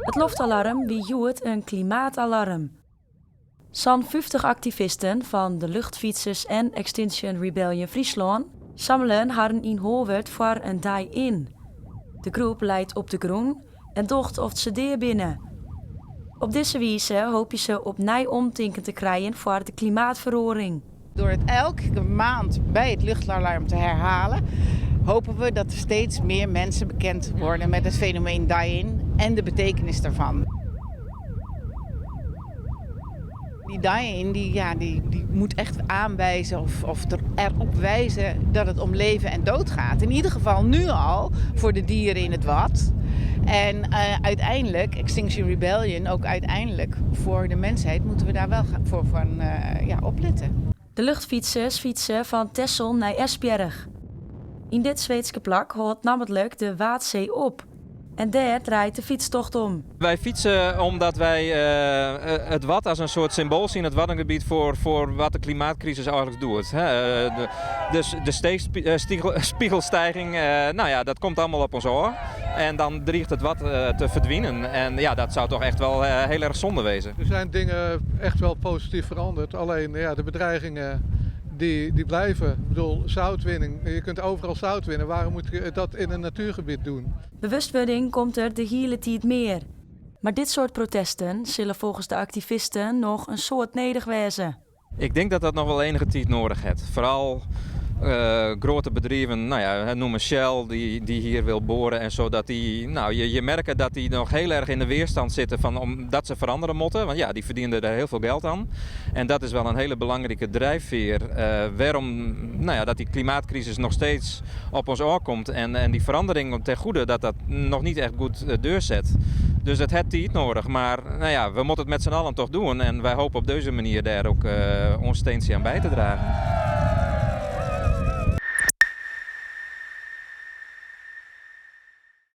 Het loftalarm wie joert een klimaatalarm. Zo'n 50 activisten van de luchtfietsers en Extinction Rebellion Friesland samelen haar in Holwert voor een dag in. De groep leidt op de groen en docht of ze deer binnen. Op deze wijze hoop ze op nij omtinken te krijgen voor de klimaatverandering. Door het elke maand bij het luchtalarm te herhalen, hopen we dat er steeds meer mensen bekend worden met het fenomeen die-in en de betekenis daarvan. Die die-in die moet echt aanwijzen of erop wijzen dat het om leven en dood gaat. In ieder geval nu al voor de dieren in het wat. En uiteindelijk, Extinction Rebellion, ook uiteindelijk voor de mensheid, moeten we daar wel voor opletten. De luchtfietsers fietsen van Texel naar Esbjerg. In dit Zweedse plak houdt namelijk de Waadzee op. En daar draait de fietstocht om. Wij fietsen omdat wij het Wad als een soort symbool zien, het Waddengebied, voor wat de klimaatcrisis eigenlijk doet. De spiegelstijging, dat komt allemaal op ons oor. En dan dreigt het Wad te verdwijnen. En ja, dat zou toch echt wel heel erg zonde wezen. Er zijn dingen echt wel positief veranderd. Alleen de bedreigingen die blijven. Ik bedoel, zoutwinning. Je kunt overal zout winnen. Waarom moet je dat in een natuurgebied doen? Bewustwording komt er de hele tijd meer. Maar dit soort protesten zullen volgens de activisten nog een soort nedig wezen. Ik denk dat dat nog wel enige tijd nodig heeft. Vooral grote bedrijven, noemen Shell, die hier wil boren en zo. Dat je merkt dat die nog heel erg in de weerstand zitten omdat ze veranderen moeten. Want ja, die verdienen er heel veel geld aan. En dat is wel een hele belangrijke drijfveer. Waarom dat die klimaatcrisis nog steeds op ons oor komt. En die verandering ten goede dat nog niet echt goed deurzet. Dus het heeft tijd nodig. Maar we moeten het met z'n allen toch doen. En wij hopen op deze manier daar ook ons steentje aan bij te dragen.